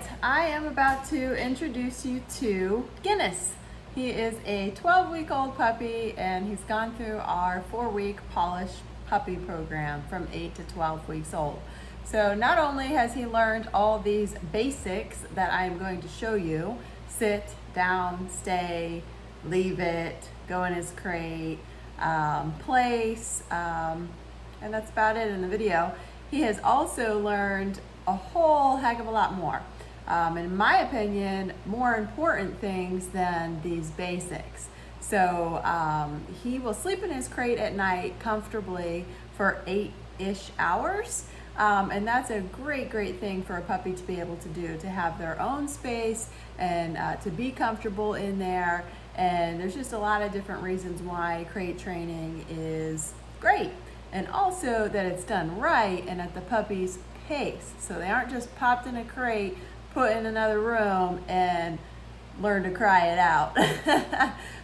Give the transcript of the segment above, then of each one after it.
right, I am about to introduce you to Guinness. He is a 12-week-old puppy and he's gone through our 4-week polish puppy program from 8 to 12 weeks old. So not only has he learned all these basics that I am going to show you, sit, down, stay, leave it, go in his crate, place, and that's about it in the video. He has also learned a whole heck of a lot more. In my opinion, more important things than these basics. So he will sleep in his crate at night comfortably for 8-ish hours. And that's a great thing for a puppy to be able to do, to have their own space and to be comfortable in there. And there's just a lot of different reasons why crate training is great. And also that it's done right and at the puppy's pace. So they aren't just popped in a crate, put in another room, and learn to cry it out.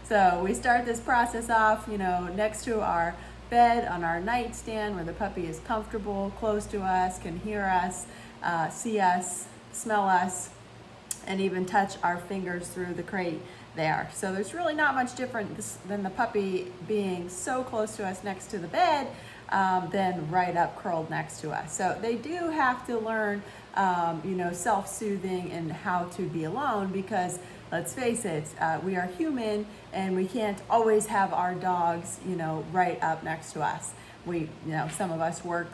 So we start this process off, next to our bed on our nightstand where the puppy is comfortable, close to us, can hear us, see us, smell us, and even touch our fingers through the crate there. So there's really not much different than the puppy being so close to us next to the bed than right up curled next to us. So they do have to learn, self-soothing and how to be alone because let's face it, we are human and we can't always have our dogs, right up next to us. We, some of us work,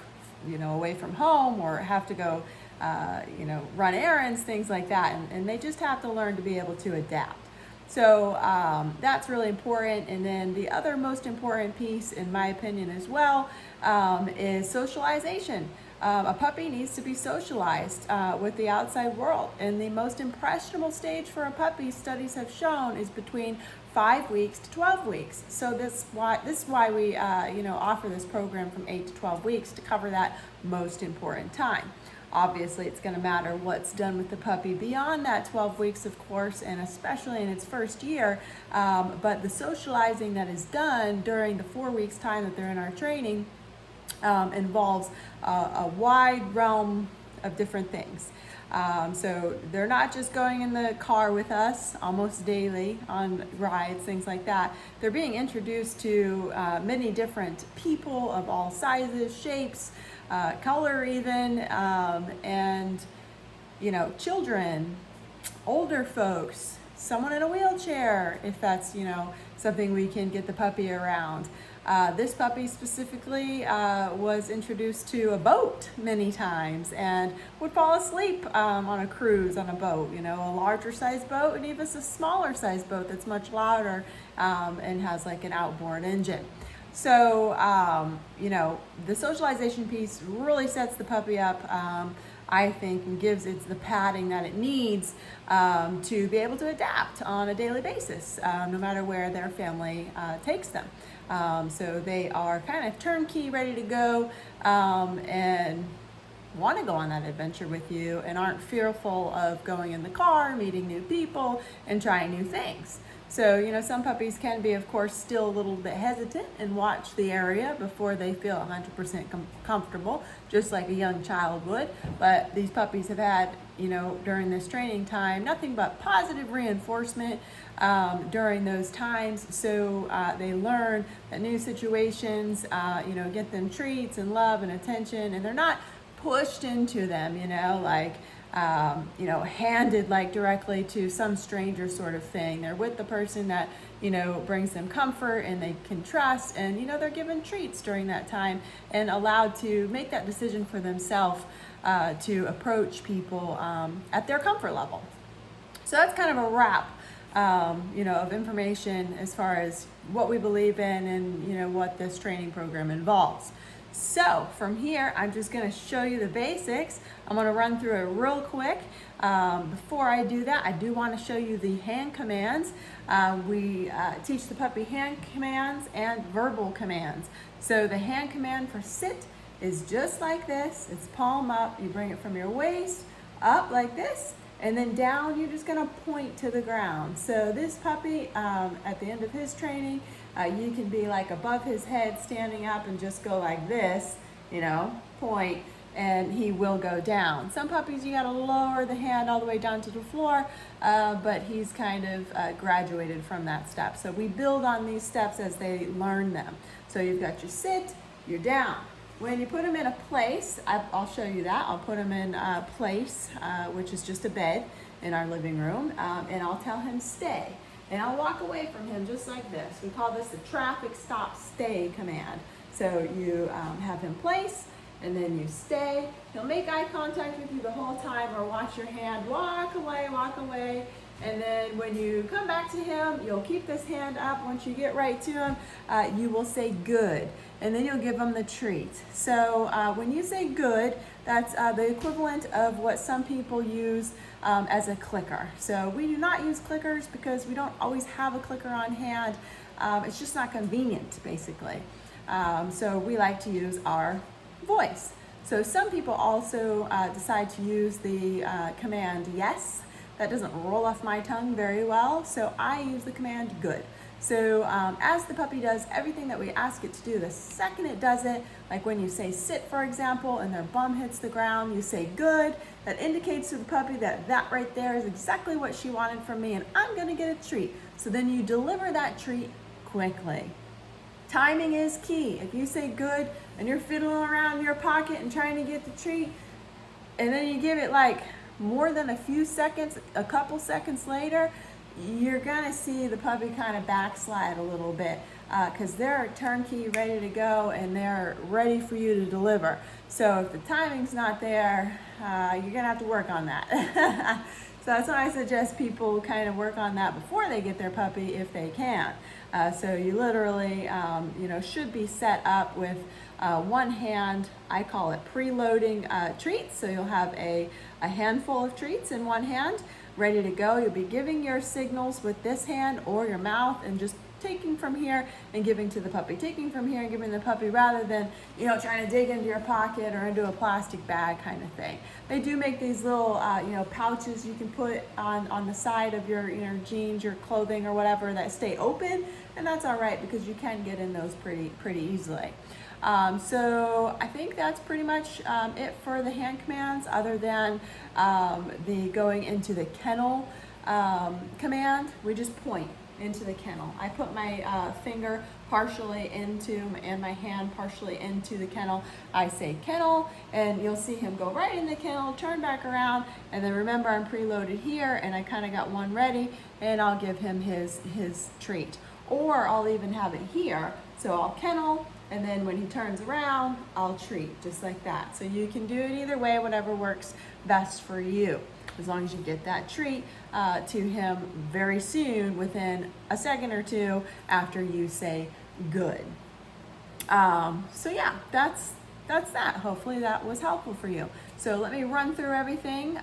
away from home or have to go, run errands, things like that. And they just have to learn to be able to adapt. So that's really important. And then the other most important piece, in my opinion as well, is socialization. A puppy needs to be socialized with the outside world. And the most impressionable stage for a puppy, studies have shown, is between 5 weeks to 12 weeks. So this is why we offer this program from 8 to 12 weeks to cover that most important time. Obviously, it's going to matter what's done with the puppy beyond that 12 weeks, of course, and especially in its first year. But the socializing that is done during the 4 weeks time that they're in our training involves a wide realm of different things. So they're not just going in the car with us almost daily on rides, things like that. They're being introduced to many different people of all sizes, shapes, color even, and children, older folks, someone in a wheelchair, if that's something we can get the puppy around. This puppy specifically was introduced to a boat many times and would fall asleep on a cruise on a boat, a larger size boat and even a smaller size boat that's much louder and has like an outboard engine. So, the socialization piece really sets the puppy up, I think, and gives it the padding that it needs to be able to adapt on a daily basis, no matter where their family takes them. So they are kind of turnkey, ready to go, and want to go on that adventure with you and aren't fearful of going in the car, meeting new people, and trying new things. So, some puppies can be, of course, still a little bit hesitant and watch the area before they feel 100% comfortable, just like a young child would. But these puppies have had, during this training time, nothing but positive reinforcement during those times. So they learn that new situations, get them treats and love and attention, and they're not pushed into them, handed like directly to some stranger sort of thing. They're with the person that, brings them comfort and they can trust, and, they're given treats during that time and allowed to make that decision for themselves to approach people at their comfort level. So that's kind of a wrap, of information as far as what we believe in and, what this training program involves. So from here, I'm just going to show you the basics. I'm going to run through it real quick. Before I do that, I do want to show you the hand commands. We teach the puppy hand commands and verbal commands. So the hand command for sit is just like this. It's palm up. You bring it from your waist up like this, and then down, you're just going to point to the ground. So this puppy, at the end of his training, you can be like above his head, standing up, and just go like this, point. and he will go down. Some puppies, you gotta lower the hand all the way down to the floor, but he's kind of graduated from that step. So we build on these steps as they learn them. So you've got your sit, you're down. When you put him in a place, I'll show you that. I'll put him in a place, which is just a bed in our living room, and I'll tell him stay. And I'll walk away from him just like this. We call this the traffic stop stay command. So you have him place, and then you stay. He'll make eye contact with you the whole time, or watch your hand walk away. And then when you come back to him, you'll keep this hand up. Once you get right to him, you will say good, and then you'll give him the treat. So when you say good, that's the equivalent of what some people use as a clicker. So we do not use clickers because we don't always have a clicker on hand. It's just not convenient, basically. So we like to use our voice. So some people also decide to use the command yes. That doesn't roll off my tongue very well, so I use the command good. So as the puppy does everything that we ask it to do, the second it does it, like when you say sit, for example, and their bum hits the ground, you say good. That indicates to the puppy that that right there is exactly what she wanted from me, and I'm gonna get a treat. So then you deliver that treat quickly. Timing is key. If you say good and you're fiddling around in your pocket and trying to get the treat, and then you give it like more than a few seconds, a couple seconds later, you're gonna see the puppy kind of backslide a little bit because they're turnkey, ready to go, and they're ready for you to deliver. So if the timing's not there, you're gonna have to work on that. So that's why I suggest people kind of work on that before they get their puppy if they can. So you literally, should be set up with one hand. I call it preloading treats. So you'll have a handful of treats in one hand, ready to go. You'll be giving your signals with this hand or your mouth, and just taking from here and giving to the puppy, taking from here and giving the puppy, rather than trying to dig into your pocket or into a plastic bag kind of thing. They do make these little pouches you can put on the side of your jeans, your clothing or whatever, that stay open, and that's all right because you can get in those pretty easily. So I think that's pretty much it for the hand commands, other than the going into the kennel command. We just point into the kennel. I put my finger partially into, and my hand partially into the kennel. I say kennel, and you'll see him go right in the kennel, turn back around, and then remember I'm preloaded here, and I kind of got one ready, and I'll give him his treat. Or I'll even have it here, so I'll kennel, and then when he turns around, I'll treat, just like that. So you can do it either way, whatever works best for you, as long as you get that treat to him very soon, within a second or two after you say good. So yeah, that's that. Hopefully that was helpful for you. So let me run through everything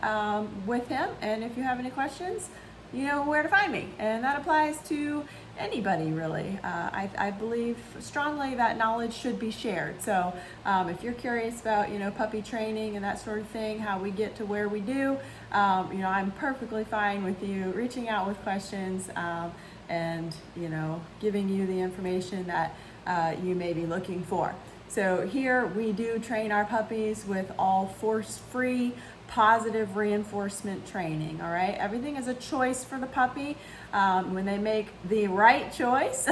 with him, and if you have any questions, you know where to find me, and that applies to anybody really. I believe strongly that knowledge should be shared. So if you're curious about puppy training and that sort of thing, how we get to where we do, I'm perfectly fine with you reaching out with questions and giving you the information that you may be looking for. So here we do train our puppies with all force-free positive reinforcement training. All right, everything is a choice for the puppy. When they make the right choice,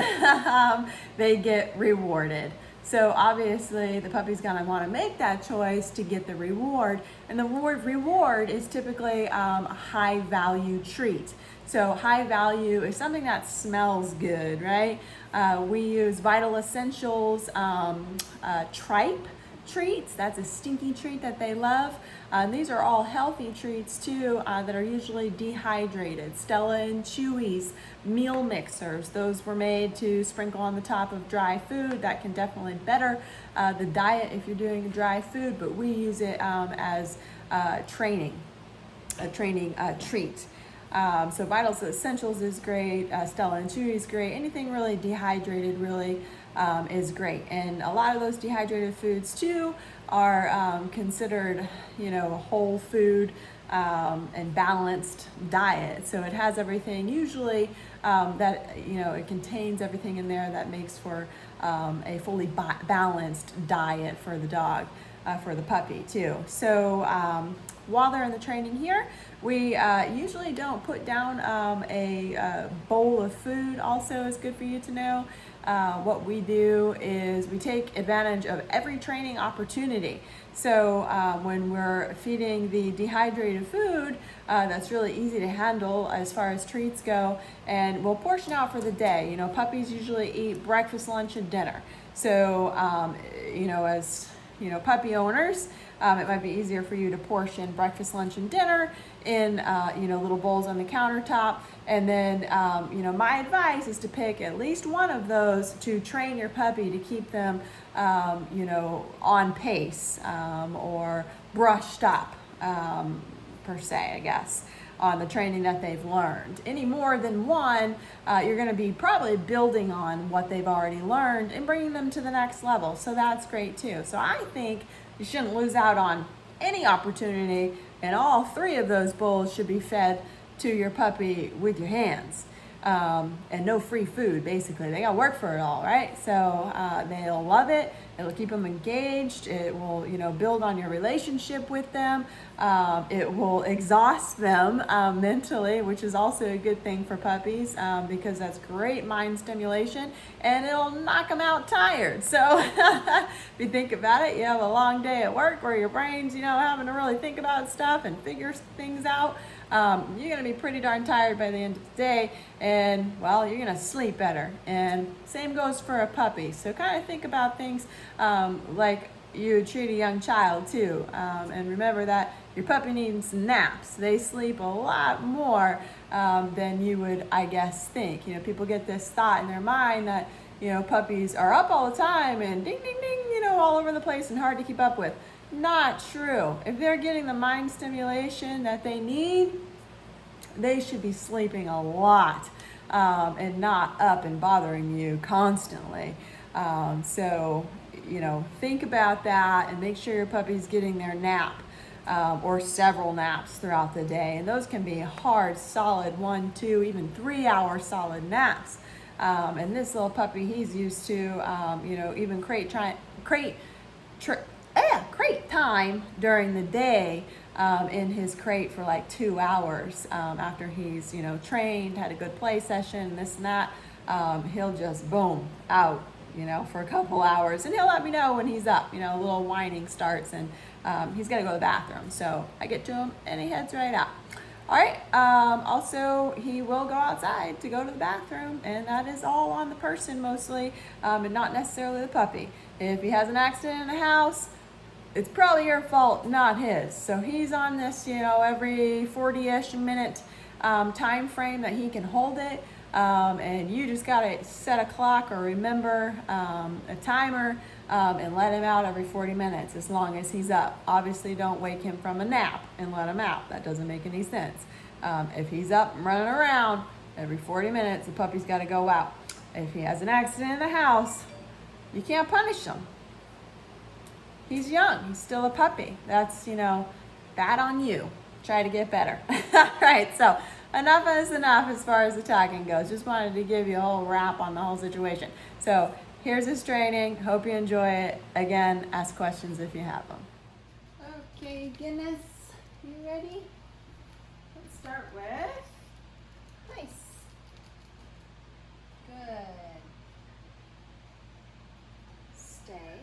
they get rewarded. So obviously the puppy's gonna want to make that choice to get the reward, and the reward is typically a high value treat. So high value is something that smells good, right? We use Vital Essentials tripe treats. That's a stinky treat that they love. These are all healthy treats too, that are usually dehydrated. Stella and Chewy's meal mixers, those were made to sprinkle on the top of dry food. That can definitely better the diet if you're doing dry food, but we use it as a training treat. So Vital Essentials is great, Stella and Chewy's great. Anything really dehydrated really is great. And a lot of those dehydrated foods too are considered, a whole food and balanced diet. So it has everything usually that, it contains everything in there that makes for a fully balanced diet for the dog. for the puppy too. So while they're in the training here, we usually don't put down a bowl of food. Also is good for you to know. What we do is we take advantage of every training opportunity. So when we're feeding the dehydrated food, that's really easy to handle as far as treats go, and we'll portion out for the day. You know, puppies usually eat breakfast, lunch, and dinner. So, you know, as you know, puppy owners, it might be easier for you to portion breakfast, lunch, and dinner in, you know, little bowls on the countertop. And then, you know, my advice is to pick at least one of those to train your puppy to keep them, you know, on pace or brushed up, per se, I guess, on the training that they've learned. Any more than one, you're going to be probably building on what they've already learned and bringing them to the next level. So that's great too. So I think you shouldn't lose out on any opportunity, and all three of those bowls should be fed to your puppy with your hands. And no free food, basically. They got to work for it all, right? So they'll love it. It'll keep them engaged. It will, you know, build on your relationship with them. It will exhaust them mentally, which is also a good thing for puppies because that's great mind stimulation, and it'll knock them out tired. So if you think about it, you have a long day at work where your brain's, you know, having to really think about stuff and figure things out. You're going to be pretty darn tired by the end of the day, and well, you're going to sleep better. And same goes for a puppy. So kind of think about things like you treat a young child too. And remember that your puppy needs naps. They sleep a lot more than you would, I guess, think. You know, people get this thought in their mind that, you know, puppies are up all the time and ding, ding, ding, you know, all over the place and hard to keep up with. Not true. If they're getting the mind stimulation that they need, they should be sleeping a lot and not up and bothering you constantly. So, you know, think about that and make sure your puppy's getting their nap or several naps throughout the day. And those can be hard, solid 1, 2, even 3 hour solid naps. And this little puppy, he's used to, you know, even crate time during the day in his crate for like 2 hours after he's, you know, trained, had a good play session, this and that. He'll just boom out, you know, for a couple hours, and he'll let me know when he's up. You know, a little whining starts, and he's got to go to the bathroom. So I get to him and he heads right out. All right. Also, he will go outside to go to the bathroom, and that is all on the person mostly, and not necessarily the puppy. If he has an accident in the house, it's probably your fault, not his. So he's on this, you know, every 40-ish minute time frame that he can hold it. And you just got to set a clock or remember a timer and let him out every 40 minutes as long as he's up. Obviously, don't wake him from a nap and let him out. That doesn't make any sense. If he's up and running around every 40 minutes, the puppy's got to go out. If he has an accident in the house, you can't punish him. He's young. He's still a puppy. That's, you know, bad on you. Try to get better. All right, so enough is enough as far as the tagging goes. Just wanted to give you a whole wrap on the whole situation. So here's this training. Hope you enjoy it. Again, ask questions if you have them. Okay, Guinness, you ready? Let's start with place. Good. Stay.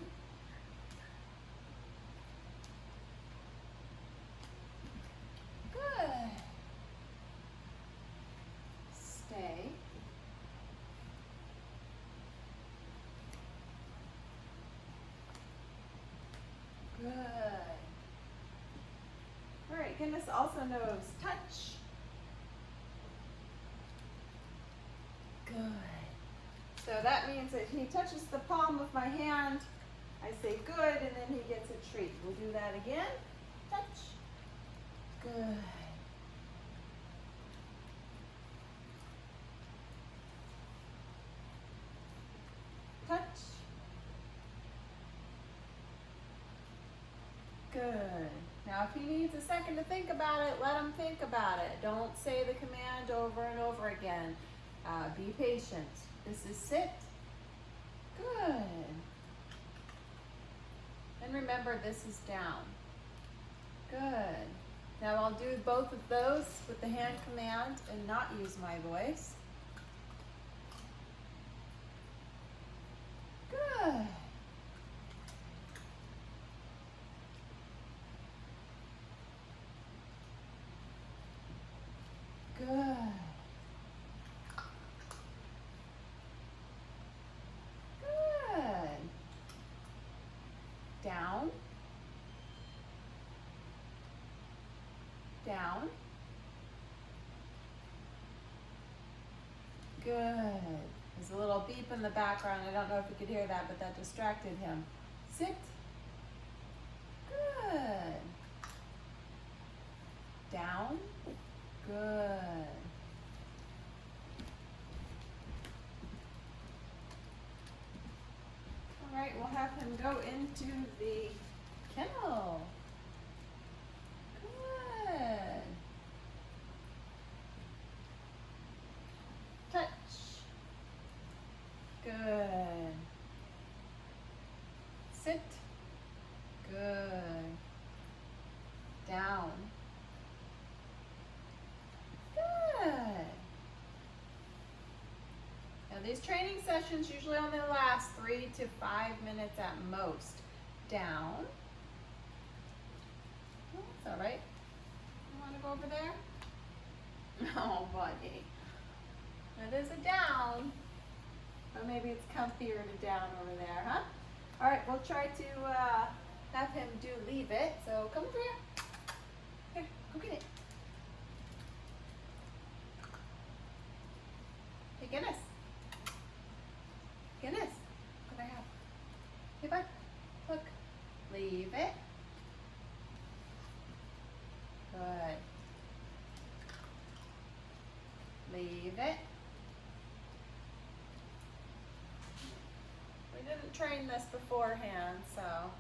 Stay. Good. All right, Guinness also knows touch. Good. So that means that he touches the palm of my hand, I say good, and then he gets a treat. We'll do that again. Touch. Good. Touch. Good. Now, if he needs a second to think about it, let him think about it. Don't say the command over and over again. Be patient. This is sit. Good. And remember, this is down. Good. Now I'll do both of those with the hand command and not use my voice. Good. Good. Good. Down. Down. Good. There's a little beep in the background. I don't know if you could hear that, but that distracted him. Sit. Good. Down. Good. All right, we'll have him go into the kennel. Good. Touch. Good. Sit. Good. Down. Good. Now these training sessions usually only last 3 to 5 minutes at most. Down. Oh, that's all right. You want to go over there? Oh, buddy. That is a down. Or maybe it's comfier to down over there, huh? All right, we'll try to have him do leave it. So come over here. Here, go get it. Hey, Guinness. Guinness. What do I have? Hey, bud. Look. Leave it. Good. Leave it. We didn't train this beforehand, so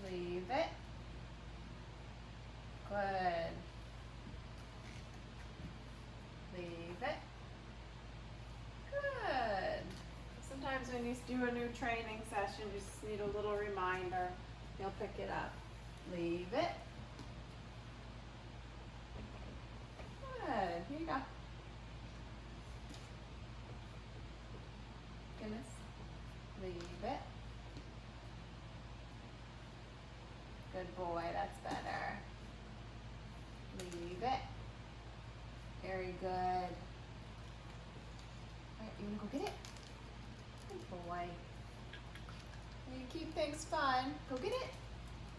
leave it. Good. Leave it. Good. Sometimes when you do a new training session, you just need a little reminder. You'll pick it up. Leave it. Good. Here you go. Guinness. Leave it. Good boy. That's better. Leave it. Very good. All right, you want to go get it? Good boy. When you keep things fun, go get it.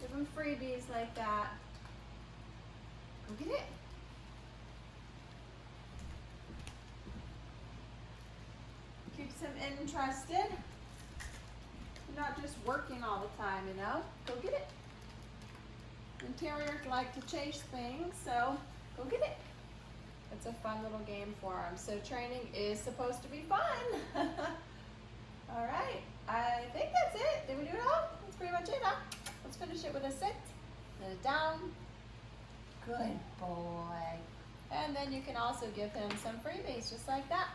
Give them freebies like that. Go get it. Keeps him interested. You're not just working all the time, you know? Go get it. And terriers like to chase things, so go get it. It's a fun little game for them. So training is supposed to be fun. All right, I think that's it. Did we do it all? That's pretty much it, huh? Let's finish it with a sit and a down. Good boy. And then you can also give him some freebies just like that.